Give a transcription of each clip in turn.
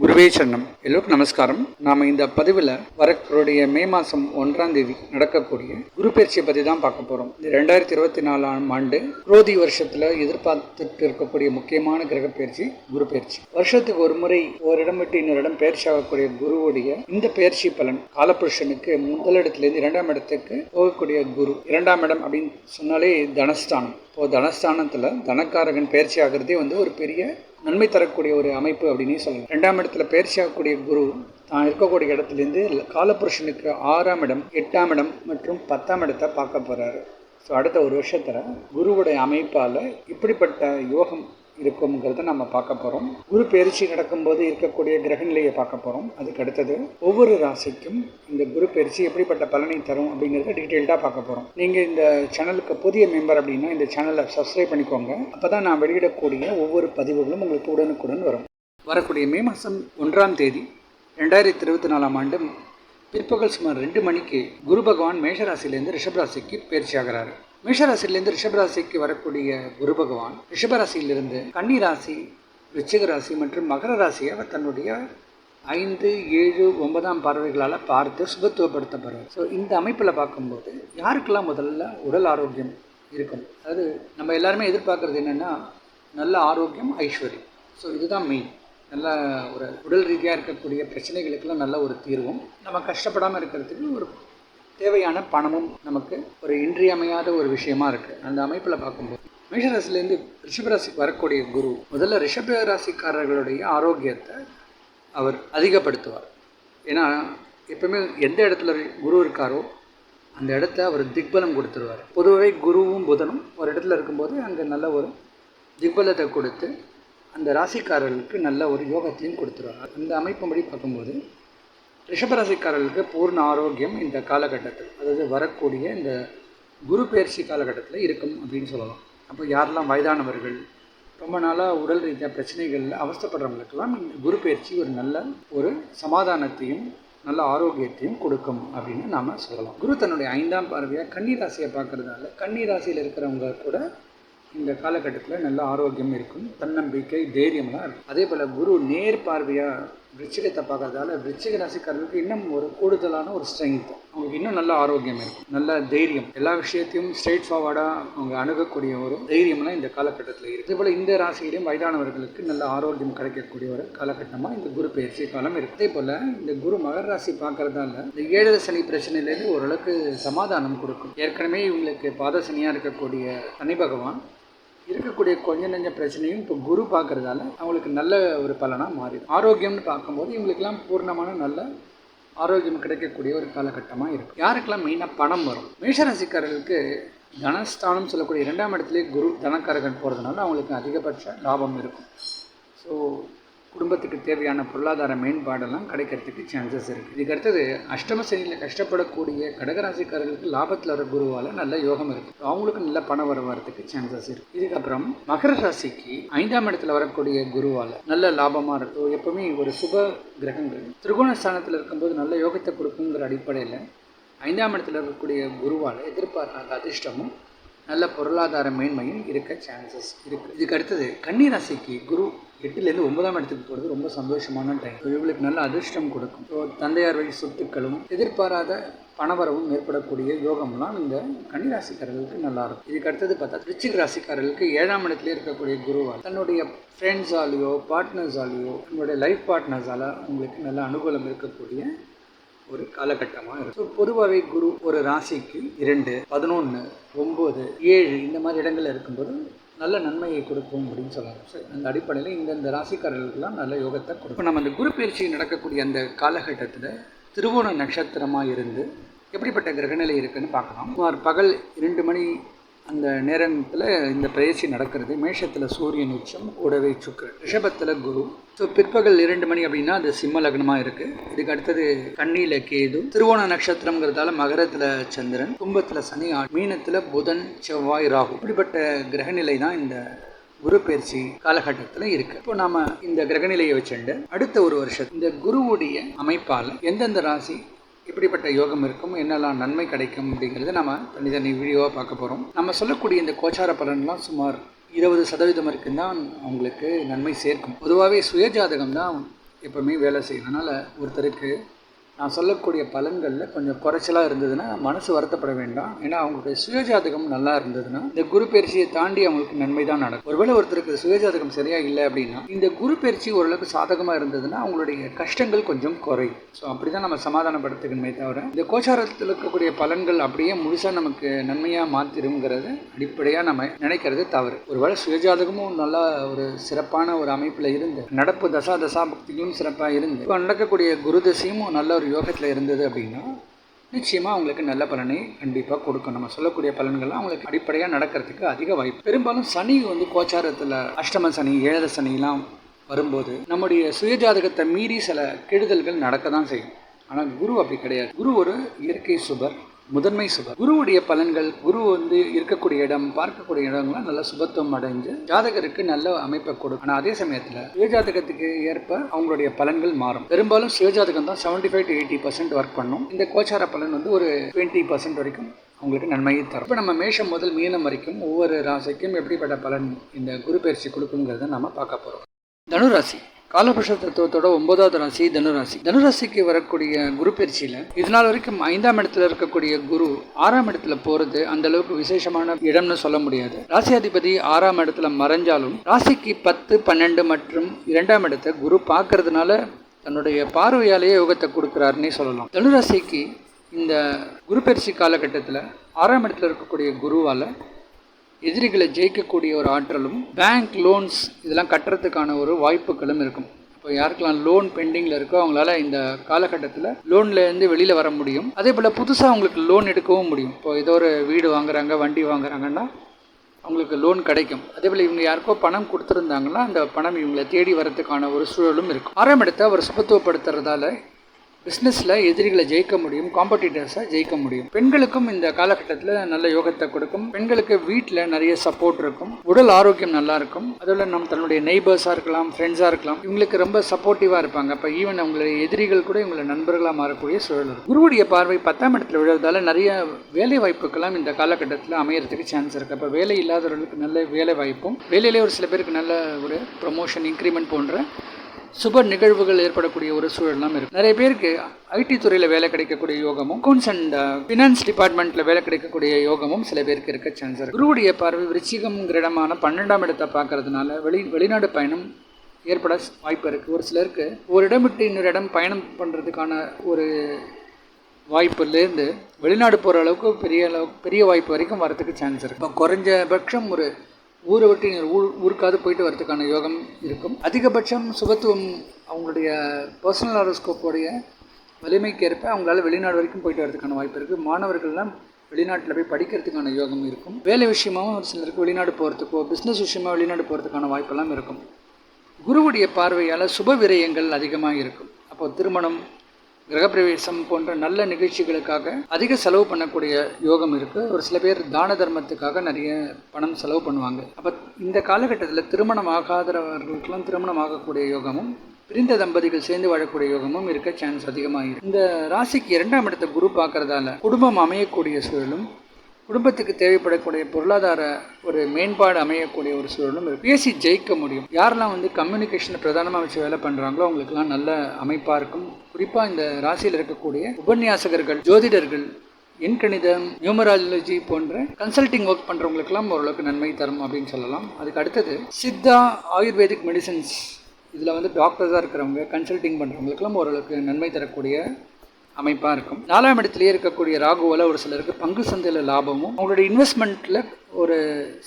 குருவே சரணம். எல்லோருக்கும் நமஸ்காரம். நாம் இந்த பதிவில் வரக்கூடிய மே மாதம் 1ஆம் தேதி நடக்கக்கூடிய குரு பயிற்சியை பற்றி தான் பார்க்க போகிறோம். இந்த 2024ஆம் ஆண்டு குரோதி வருஷத்தில் எதிர்பார்த்துட்டு இருக்கக்கூடிய முக்கியமான கிரக பயிற்சி குரு பயிற்சி. வருஷத்துக்கு ஒரு முறை ஒரு இடம் விட்டு இன்னொரு இடம் பயிற்சி ஆகக்கூடிய குருவுடைய இந்த பயிற்சி பலன் காலபுருஷனுக்கு முதலிடத்திலிருந்து 2ஆம் இடத்துக்கு போகக்கூடிய குரு. 2ஆம் இடம் அப்படின்னு சொன்னாலே தனஸ்தானம். இப்போது தனஸ்தானத்தில் தனக்காரகன் பயிற்சி ஆகிறதே ஒரு பெரிய நன்மை தரக்கூடிய ஒரு அமைப்பு அப்படின்னு சொல்லலாம். 2ஆம் இடத்துல பயிற்சி ஆகக்கூடிய குரு தான் இருக்கக்கூடிய இடத்துலேருந்து காலபுருஷனுக்கு 6ஆம் இடம், 8ஆம் இடம் மற்றும் 10ஆம் இடத்தை பார்க்க போகிறாரு. ஸோ அடுத்த ஒரு வருஷத்தில் குருவுடைய அமைப்பால் இப்படிப்பட்ட யோகம் இருக்குங்கிறத நம்ம பார்க்க போகிறோம். குரு பயிற்சி நடக்கும்போது இருக்கக்கூடிய கிரக நிலையை பார்க்க போகிறோம். அதுக்கு அடுத்தது ஒவ்வொரு ராசிக்கும் இந்த குரு பயிற்சி எப்படிப்பட்ட பலனை தரும் அப்படிங்கிறத டீட்டெயில்டாக பார்க்க போகிறோம். நீங்கள் இந்த சேனலுக்கு புதிய மெம்பர் அப்படின்னா இந்த சேனலை சப்ஸ்கிரைப் பண்ணிக்கோங்க. அப்போ தான் நான் வெளியிடக்கூடிய ஒவ்வொரு பதிவுகளும் உங்களுக்கு உடனுக்குடன் வரும். வரக்கூடிய மே மாதம் 1ஆம் தேதி 2024ஆம் ஆண்டு பிற்பகல் சுமார் 2 மணிக்கு குரு பகவான் மேஷராசிலேருந்து ரிஷபராசிக்கு பயிற்சி ஆகிறாரு. மேஷராசியிலேருந்து ரிஷபராசிக்கு வரக்கூடிய குரு பகவான் ரிஷபராசியிலிருந்து கன்னி ராசி, விருச்சிக ராசி மற்றும் மகர ராசியை அவர் தன்னுடைய 5, 7, 9ஆம் பார்வைகளால் பார்த்து சுபத்துவப்படுத்தப்படுறார். ஸோ இந்த அமைப்பில் பார்க்கும்போது யாருக்கெல்லாம் முதல்ல உடல் ஆரோக்கியம் இருக்கும், அதாவது நம்ம எல்லாருமே எதிர்பார்க்குறது என்னென்னா நல்ல ஆரோக்கியம், ஐஸ்வர்யம். ஸோ இதுதான் மெயின். நல்ல ஒரு உடல் ரீதியாக இருக்கக்கூடிய பிரச்சனைகளுக்கெல்லாம் நல்ல ஒரு தீர்வும், நம்ம கஷ்டப்படாமல் இருக்கிறதுக்கு ஒரு தேவையான பணமும் நமக்கு ஒரு இன்றியமையாத ஒரு விஷயமா இருக்குது. அந்த அமைப்பில் பார்க்கும்போது மேஷராசிலேருந்து ரிஷபராசிக்கு வரக்கூடிய குரு முதல்ல ரிஷபராசிக்காரர்களுடைய ஆரோக்கியத்தை அவர் அதிகப்படுத்துவார். ஏன்னா எப்பவுமே எந்த இடத்துல குரு இருக்காரோ அந்த இடத்த அவர் திக்பலம் கொடுத்துருவார். பொதுவாகவே குருவும் புதனும் ஒரு இடத்துல இருக்கும்போது அங்கே நல்ல ஒரு திக்பலத்தை கொடுத்து அந்த ராசிக்காரர்களுக்கு நல்ல ஒரு யோகத்தையும் கொடுத்துருவார். அந்த அமைப்பும்படி பார்க்கும்போது ரிஷபராசிக்காரர்களுக்கு பூர்ண ஆரோக்கியம் இந்த காலகட்டத்தில், அதாவது வரக்கூடிய இந்த குரு பயிற்சி காலகட்டத்தில் இருக்கும் அப்படின்னு சொல்லலாம். அப்போ யாரெல்லாம் வயதானவர்கள், ரொம்ப நாளாக உடல் ரீதியாக பிரச்சனைகளில் அவஸ்தப்படுறவங்களுக்கெல்லாம் இந்த குரு பயிற்சி ஒரு நல்ல ஒரு சமாதானத்தையும் நல்ல ஆரோக்கியத்தையும் கொடுக்கும் அப்படின்னு நாம் சொல்லலாம். குரு தன்னுடைய 5ஆம் பார்வையாக கன்னி ராசியை பார்க்கறதால கன்னி ராசியில் இருக்கிறவங்க கூட இந்த காலகட்டத்தில் நல்ல ஆரோக்கியம் இருக்கும், தன்னம்பிக்கை, தைரியம்லாம் இருக்கும். அதே போல் குரு நேர் பார்வையாக விருச்சிகத்தை பார்க்கறதால விருச்சிக ராசிக்காரர்களுக்கு இன்னும் ஒரு கூடுதலான ஒரு ஸ்ட்ரென்த், அவங்களுக்கு இன்னும் நல்ல ஆரோக்கியம் இருக்கும், நல்ல தைரியம், எல்லா விஷயத்தையும் ஸ்ட்ரெயிட் ஃபார்வர்டாக அவங்க அணுகக்கூடிய ஒரு தைரியம்லாம் இந்த காலகட்டத்தில் இருக்குது. அதே போல் இந்த ராசியிலையும் வயதானவர்களுக்கு நல்ல ஆரோக்கியம் கிடைக்கக்கூடிய ஒரு காலகட்டமாக இந்த குரு பயிற்சி காலம் இருக்குது. அதே போல் இந்த குரு மகர ராசி பார்க்கறதால இந்த 7 சனி பிரச்சனையிலேருந்து ஓரளவுக்கு சமாதானம் கொடுக்கும். ஏற்கனவே இவங்களுக்கு பாத சனியாக இருக்கக்கூடிய சனி பகவான் இருக்கக்கூடிய கொஞ்ச நெஞ்ச பிரச்சனையும் இப்போ குரு பார்க்கறதால அவங்களுக்கு நல்ல ஒரு பலனாக மாறிடும். ஆரோக்கியம்னு பார்க்கும்போது இவங்களுக்கெல்லாம் பூர்ணமான நல்ல ஆரோக்கியம் கிடைக்கக்கூடிய ஒரு காலகட்டமாக இருக்கும். யாருக்கெல்லாம் மெயினாக பணம் வரும், மேஷராசிக்காரர்களுக்கு தனஸ்தானம் சொல்லக்கூடிய 2ஆம் இடத்துலேயே குரு தனக்காரகன் போகிறதுனால அவங்களுக்கு அதிகபட்ச லாபம் இருக்கும். ஸோ குடும்பத்துக்கு தேவையான பொருளாதார மேம்பாடெல்லாம் கிடைக்கிறதுக்கு சான்சஸ் இருக்குது. இதுக்கு அடுத்தது அஷ்டம சனியில் கஷ்டப்படக்கூடிய கடகராசிக்காரர்களுக்கு லாபத்தில் வர குருவால் நல்ல யோகம் இருக்குது. அவங்களுக்கு நல்ல பணம் வரதுக்கு சான்சஸ் இருக்குது. இதுக்கப்புறம் மகர ராசிக்கு 5ஆம் இடத்துல வரக்கூடிய குருவால் நல்ல லாபமாக இருக்கும். எப்பவுமே ஒரு சுப கிரகங்கள் திரிகோணஸ்தானத்தில் இருக்கும்போது நல்ல யோகத்தை கொடுக்குங்கிற அடிப்படையில் 5ஆம் இடத்துல இருக்கக்கூடிய குருவால் எதிர்பார்க்காத அதிர்ஷ்டமும் நல்ல பொருளாதார மேன்மையும் இருக்க சான்சஸ் இருக்குது. இதுக்கு அடுத்தது கன்னி ராசிக்கு குரு 8லேருந்து 9ஆம் இடத்துக்கு போகிறது ரொம்ப சந்தோஷமான டைம். இவங்களுக்கு நல்ல அதிர்ஷ்டம் கொடுக்கும். ஸோ தந்தையார் வழி சொத்துக்களும் எதிர்பாராத பணவரவும் ஏற்படக்கூடிய யோகம்லாம் இந்த கன்னி ராசிக்காரர்களுக்கு நல்லாயிருக்கும். இதுக்கு அடுத்தது பார்த்தா விருச்சிக ராசிக்காரர்களுக்கு 7ஆம் இடத்துல இருக்கக்கூடிய குருவால் தன்னுடைய ஃப்ரெண்ட்ஸாலேயோ பார்ட்னர்ஸாலேயோ நம்மளுடைய லைஃப் பார்ட்னர்ஸால் உங்களுக்கு நல்ல அனுகூலம் இருக்கக்கூடிய ஒரு காலகட்டமாக இருக்கும். ஸோ பொதுவாகவே குரு ஒரு ராசிக்கு 2, 11, 9, 7 இந்த மாதிரி இடங்கள்ல இருக்கும்போது நல்ல நன்மையை கொடுக்கும் அப்படின்னு சொல்லலாம். ஸோ அந்த அடிப்படையில் இந்த ராசிக்காரர்களுக்கெல்லாம் நல்ல யோகத்தை கொடுக்கும். நம்ம அந்த குரு பயிற்சி நடக்கக்கூடிய அந்த காலகட்டத்தில் திருவோண நட்சத்திரமாக இருந்து எப்படிப்பட்ட கிரகநிலை இருக்குன்னு பார்க்கலாம். சுமார் பகல் 2 மணி அந்த நேரத்தில் இந்த பயிற்சி நடக்கிறது. மேஷத்தில் சூரியன் உச்சம், கூடவே சுக்கிரன், ரிஷபத்தில் குரு. ஸோ பிற்பகல் 2 மணி அப்படின்னா அது சிம்ம லக்னமாக இருக்குது. இதுக்கு அடுத்தது கன்னியில் கேது, திருவோண நட்சத்திரங்கிறதால மகரத்தில் சந்திரன், கும்பத்தில் சனி, மீனத்தில் புதன், செவ்வாய், ராகு. இப்படிப்பட்ட கிரகநிலை தான் இந்த குரு பயிற்சி காலகட்டத்தில் இருக்குது. இப்போ நாம் இந்த கிரகநிலையை வச்சுட்டு அடுத்த ஒரு வருஷம் இந்த குருவுடைய அமைப்பால் எந்தெந்த ராசி இப்படிப்பட்ட யோகம் இருக்கும், என்னெல்லாம் நன்மை கிடைக்கும் அப்படிங்கிறத நம்ம தனித்தனி வீடியோவாக பார்க்க போகிறோம். நம்ம சொல்லக்கூடிய இந்த கோச்சார பலன்லாம் சுமார் 20% வரைக்கும் தான் அவங்களுக்கு நன்மை சேர்க்கும். பொதுவாகவே சுயஜாதகம் தான் எப்பவுமே வேலை செய்யும். அதனால் ஒருத்தருக்கு நான் சொல்லக்கூடிய பலன்களில் கொஞ்சம் குறைச்சலாக இருந்ததுன்னா மனசு வருத்தப்பட வேண்டாம். ஏன்னா அவங்களுடைய சுயஜாதகம் நல்லா இருந்ததுன்னா இந்த குரு பயிற்சியை தாண்டி அவங்களுக்கு நன்மை தான் நடக்கும். ஒருவேளை ஒருத்தருக்கு சுயஜாதகம் சரியாக இல்லை அப்படின்னா இந்த குரு பயிற்சி ஓரளவுக்கு சாதகமாக இருந்ததுன்னா அவங்களுடைய கஷ்டங்கள் கொஞ்சம் குறையும். ஸோ அப்படி தான் நம்ம சமாதானப்படுத்துக்கணுமே தவிர இந்த கோச்சாரத்தில் இருக்கக்கூடிய பலன்கள் அப்படியே முழுசாக நமக்கு நன்மையாக மாற்றிடுங்கிறது அடிப்படையாக நம்ம நினைக்கிறது தவறு. ஒருவேளை சுயஜாதகமும் நல்லா ஒரு சிறப்பான ஒரு அமைப்பில் இருந்து நடப்பு தசாபக்திகளும் சிறப்பாக இருந்து இப்போ நடக்கக்கூடிய குரு தசையும் நல்ல ஒரு யோகத்தில் இருந்தது அப்படின்னா நிச்சயமாக அவங்களுக்கு நல்ல பலனை கண்டிப்பாக கொடுக்கும். நம்ம சொல்லக்கூடிய பலன்கள்லாம் அவங்களுக்கு அடிப்படையாக நடக்கிறதுக்கு அதிக வாய்ப்பு. பெரும்பாலும் சனி கோச்சாரத்தில் அஷ்டம சனி, ஏழரை சனிலாம் வரும்போது நம்முடைய சுயஜாதகத்தை மீறி சில கெடுதல்கள் நடக்க தான் செய்யும். ஆனால் குரு அப்படி கிடையாது. குரு ஒரு இயற்கை சுபர், முதன்மை சுபர். குருவுடைய பலன்கள், குரு இருக்கக்கூடிய இடம், பார்க்கக்கூடிய இடங்கள்லாம் நல்ல சுபத்துவம் அடைஞ்சு ஜாதகருக்கு நல்ல அமைப்பை கொடுக்கும். ஆனால் அதே சமயத்தில் சுயஜாதகத்துக்கு ஏற்ப அவங்களுடைய பலன்கள் மாறும். பெரும்பாலும் சுயஜாதகம் தான் 75 to 80% ஒர்க் பண்ணும். இந்த கோச்சார பலன் ஒரு 20% வரைக்கும் அவங்களுக்கு நன்மையை தரும். இப்போ நம்ம மேஷம் முதல் மீனம் வரைக்கும் ஒவ்வொரு ராசிக்கும் எப்படிப்பட்ட பலன் இந்த குரு பயிற்சி கொடுக்குங்கிறத நம்ம பார்க்க போகிறோம். தனுராசி காலபுருஷ தத்துவத்தோட 9வது ராசி தனுராசி. தனுராசிக்கு வரக்கூடிய குரு பயிற்சியில் இதனால் வரைக்கும் 5ஆம் இடத்துல இருக்கக்கூடிய குரு 6ஆம் இடத்துல போகிறது அந்த அளவுக்கு விசேஷமான இடம்னு சொல்ல முடியாது. ராசியாதிபதி 6ஆம் இடத்துல மறைஞ்சாலும் ராசிக்கு 10, 12 மற்றும் 2ஆம் இடத்தை குரு பார்க்கறதுனால தன்னுடைய பார்வையாலேயே யோகத்தை கொடுக்குறாருன்னே சொல்லலாம். தனுராசிக்கு இந்த குரு பயிற்சி காலகட்டத்தில் 6ஆம் இடத்துல இருக்கக்கூடிய குருவால் எதிரிகளை ஜெயிக்கக்கூடிய ஒரு ஆற்றலும், பேங்க் லோன்ஸ் இதெல்லாம் கட்டுறதுக்கான ஒரு வாய்ப்புகளும் இருக்கும். இப்போ யாருக்கெல்லாம் லோன் பெண்டிங்கில் இருக்கோ அவங்களால இந்த காலகட்டத்தில் லோன்லேருந்து வெளியில் வர முடியும். அதே போல் புதுசாக அவங்களுக்கு லோன் எடுக்கவும் முடியும். இப்போ ஏதோ ஒரு வீடு வாங்குறாங்க, வண்டி வாங்குறாங்கன்னா அவங்களுக்கு லோன் கிடைக்கும். அதே போல் இவங்க யாருக்கோ பணம் கொடுத்துருந்தாங்கன்னா அந்த பணம் இவங்களை தேடி வரதுக்கான ஒரு சூழலும் இருக்கும். 6ஆம் இடத்தை அவர் சுபத்துவப்படுத்துறதால பிஸ்னஸில் எதிரிகளை ஜெயிக்க முடியும், காம்படிட்டர்ஸை ஜெயிக்க முடியும். பெண்களுக்கும் இந்த காலகட்டத்தில் நல்ல யோகத்தை கொடுக்கும். பெண்களுக்கு வீட்டில் நிறைய சப்போர்ட் இருக்கும், உடல் ஆரோக்கியம் நல்லா இருக்கும். அதோட நம்ம தன்னுடைய நெய்பர்ஸாக இருக்கலாம், ஃப்ரெண்ட்ஸாக இருக்கலாம், இவங்களுக்கு ரொம்ப சப்போர்ட்டிவாக இருப்பாங்க. அப்போ ஈவன் அவங்களுடைய எதிரிகள் கூட இவங்களை நண்பர்களாக மாறக்கூடிய சூழல் இருக்கும். குருவுடைய பார்வை 10ஆம் இடத்துல விழுறதால நிறைய வேலை வாய்ப்புக்கெல்லாம் இந்த காலகட்டத்தில் அமையறதுக்கு சான்ஸ் இருக்குது. அப்போ வேலை இல்லாதவர்களுக்கு நல்ல வேலை வாய்ப்பும், வேலையிலே ஒரு சில பேருக்கு நல்ல ஒரு ப்ரொமோஷன், இன்க்ரிமெண்ட் போன்ற சுப நிகழ்வுகள் ஏற்படக்கூடிய ஒரு சூழலாம் இருக்குது. நிறைய பேருக்கு ஐடி துறையில் வேலை கிடைக்கக்கூடிய யோகமும், அக்கௌண்ட்ஸ் அண்ட் ஃபினான்ஸ் டிபார்ட்மெண்ட்டில் வேலை கிடைக்கக்கூடிய யோகமும் சில பேருக்கு இருக்க சான்ஸ் இருக்குது. குருவுடைய பார்வை விருச்சிகம்ங்கிற இடமான 12ஆம் இடத்தை பார்க்கறதுனால வெளிநாடு பயணம் ஏற்பட வாய்ப்பு இருக்குது. ஒரு சிலருக்கு ஒரு இடம் விட்டு இன்னொரு இடம் பயணம் பண்ணுறதுக்கான ஒரு வாய்ப்புலேருந்து வெளிநாடு போகிற அளவுக்கு பெரிய வாய்ப்பு வரைக்கும் வரதுக்கு சான்ஸ் இருக்குது. இப்போ குறைஞ்சபட்சம் ஒரு ஊரை விட்டு ஊருக்காவது போயிட்டு வரதுக்கான யோகம் இருக்கும். அதிகபட்சம் சுபத்துவம் அவங்களுடைய பர்சனல் ஹாரோஸ்கோப்போடைய வலிமைக்கு ஏற்ப அவங்களால வெளிநாடு வரைக்கும் போயிட்டு வரதுக்கான வாய்ப்பு இருக்குது. மாணவர்கள்லாம் வெளிநாட்டில் போய் படிக்கிறதுக்கான யோகம் இருக்கும். வேலை விஷயமாகவும் ஒரு சிலருக்கு வெளிநாடு போகிறதுக்கோ, பிஸ்னஸ் விஷயமாக வெளிநாடு போகிறதுக்கான வாய்ப்பெல்லாம் இருக்கும். குருவுடைய பார்வையால் சுப விரயங்கள் அதிகமாக இருக்கும். அப்போது திருமணம், கிரகப்பிரவேசம் போன்ற நல்ல நிகழ்ச்சிகளுக்காக அதிக செலவு பண்ணக்கூடிய யோகம் இருக்குது. ஒரு சில பேர் தான தர்மத்துக்காக நிறைய பணம் செலவு பண்ணுவாங்க. அப்போ இந்த காலகட்டத்தில் திருமணம் ஆகாதவர்களுக்கெல்லாம் திருமணம் ஆகக்கூடிய யோகமும், பிரிந்த தம்பதிகள் சேர்ந்து வாழக்கூடிய யோகமும் இருக்க சான்ஸ் அதிகமாக இருக்குது. இந்த ராசிக்கு 2ஆம் இடத்தை குரு பார்க்கறதால குடும்பம் அமையக்கூடிய சூழலும், குடும்பத்துக்கு தேவைப்படக்கூடிய பொருளாதார ஒரு மேம்பாடு அமையக்கூடிய ஒரு சூழலும் இருக்குது. பேசி ஜெயிக்க முடியும். யாரெல்லாம் கம்யூனிகேஷனை பிரதானமாக வச்சு வேலை பண்ணுறாங்களோ அவங்களுக்குலாம் நல்ல அமைப்பாக இருக்கும். குறிப்பாக இந்த ராசியில் இருக்கக்கூடிய உபன்யாசகர்கள், ஜோதிடர்கள், எண்கணிதம், நியூமராலஜி போன்ற கன்சல்டிங் ஒர்க் பண்ணுறவங்களுக்கெல்லாம் ஓரளவுக்கு நன்மை தரும் அப்படின்னு சொல்லலாம். அதுக்கு அடுத்தது சித்தா, ஆயுர்வேதிக் மெடிசன்ஸ் இதில் டாக்டர்ஸாக இருக்கிறவங்க, கன்சல்டிங் பண்ணுறவங்களுக்கெல்லாம் ஓரளவுக்கு நன்மை தரக்கூடிய அமைப்பாக இருக்கும். 4ஆம் இடத்துலேயே இருக்கக்கூடிய ராகுவால் ஒரு சிலருக்கு பங்கு சந்தையில் லாபமும், அவங்களுடைய இன்வெஸ்ட்மெண்ட்டில் ஒரு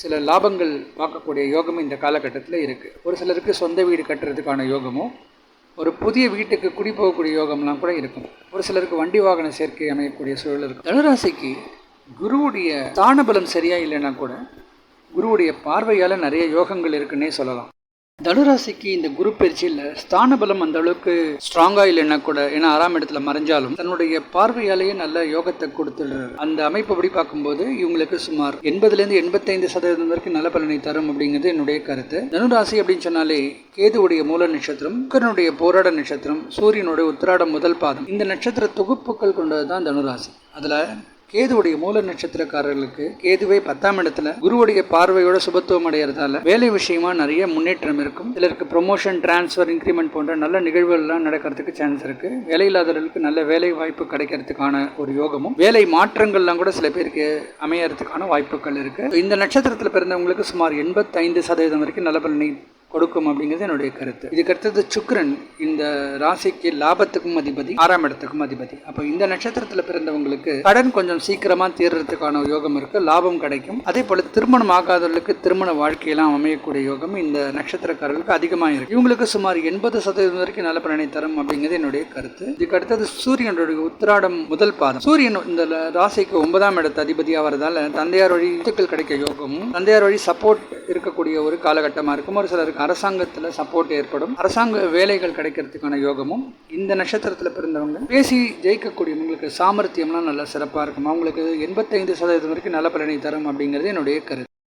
சில லாபங்கள் பார்க்கக்கூடிய யோகமும் இந்த காலகட்டத்தில் இருக்குது. ஒரு சிலருக்கு சொந்த வீடு கட்டுறதுக்கான யோகமும், ஒரு புதிய வீட்டுக்கு குடி போகக்கூடிய யோகம்லாம் கூட இருக்கும். ஒரு சிலருக்கு வண்டி வாகன சேர்க்கை அமையக்கூடிய சூழல் இருக்கும். தனுராசிக்கு குருவுடைய ஸ்தானபலம் சரியாக இல்லைன்னா கூட குருவுடைய பார்வையால் நிறைய யோகங்கள் இருக்குன்னே சொல்லலாம். தனுராசிக்கு இந்த குரு பயிற்சியில் ஸ்தான பலம் அந்த அளவுக்கு ஸ்ட்ராங்காக இல்லைன்னா கூட, ஏன்னா 6ஆம் இடத்துல மறைஞ்சாலும் தன்னுடைய பார்வையாலேயே நல்ல யோகத்தை கொடுத்துடுறாரு. அந்த அமைப்பை பார்க்கும்போது இவங்களுக்கு சுமார் 80% 85% வரைக்கும் நல்ல பலனை தரும் அப்படிங்கிறது என்னுடைய கருத்து. தனுராசி அப்படின்னு சொன்னாலே கேதுவுடைய மூல நட்சத்திரம், சுக்கிரனுடைய போராட நட்சத்திரம், சூரியனுடைய உத்திராடம் முதல் பாதம், இந்த நட்சத்திர தொகுப்புகள் கொண்டது தான் தனுராசி. அதில் கேதுவுடைய மூல நட்சத்திரக்காரர்களுக்கு கேதுவை 10ஆம் இடத்துல குருவுடைய பார்வையோட சுபத்துவம் அடைகிறதால வேலை விஷயமா நிறைய முன்னேற்றம் இருக்கும். சிலருக்கு ப்ரொமோஷன், டிரான்ஸ்ஃபர், இன்க்ரிமெண்ட் போன்ற நல்ல நிகழ்வுகள்லாம் நடக்கிறதுக்கு சான்ஸ் இருக்கு. வேலை இல்லாதவர்களுக்கு நல்ல வேலை வாய்ப்பு கிடைக்கிறதுக்கான ஒரு யோகமும், வேலை மாற்றங்கள்லாம் கூட சில பேருக்கு அமையறதுக்கான வாய்ப்புகள் இருக்கு. இந்த நட்சத்திரத்தில் பிறந்தவங்களுக்கு சுமார் 85% வரைக்கும் நல்ல பலனை கொடுக்கும் அப்படிங்கிறது என்னுடைய கருத்து. இதுக்கு அடுத்தது சுக்கிரன் இந்த ராசிக்கு லாபத்துக்கும் அதிபதி, 6ஆம் இடத்துக்கும் அதிபதி. அப்போ இந்த நட்சத்திரத்தில் பிறந்தவங்களுக்கு கடன் கொஞ்சம் சீக்கிரமா தீர்றதுக்கான யோகம் இருக்கு, லாபம் கிடைக்கும். அதே போல திருமணம் ஆகாதவர்களுக்கு திருமண வாழ்க்கையெல்லாம் அமையக்கூடிய யோகம் இந்த நட்சத்திரக்காரர்களுக்கு அதிகமாக இருக்கு. இவங்களுக்கு சுமார் 80% வரைக்கும் நல்ல பலனை தரும் அப்படிங்கிறது என்னுடைய கருத்து. இதுக்கு அடுத்தது சூரியனுடைய உத்திராடம் முதல் பாதம். சூரியன் இந்த ராசிக்கு 9ஆம் இடத்து அதிபதியாக வரதால தந்தையார் வழி சொத்துக்கள் கிடைக்க யோகமும், தந்தையார் வழி சப்போர்ட் இருக்கக்கூடிய ஒரு காலகட்டமாக இருக்கும். ஒரு சிலருக்கு அரசாங்கத்தில் சப்போர்ட் ஏற்படும், அரசாங்க வேலைகள் கிடைக்கிறதுக்கான யோகமும். இந்த நட்சத்திரத்தில் பிறந்தவங்க பேசி ஜெயிக்கக்கூடியவங்களுக்கு சாமர்த்தியம்லாம் நல்லா சிறப்பாக இருக்கும். அவங்களுக்கு 85% வரைக்கும் நல்ல பலனை தரும் அப்படிங்கிறது என்னுடைய கருத்து.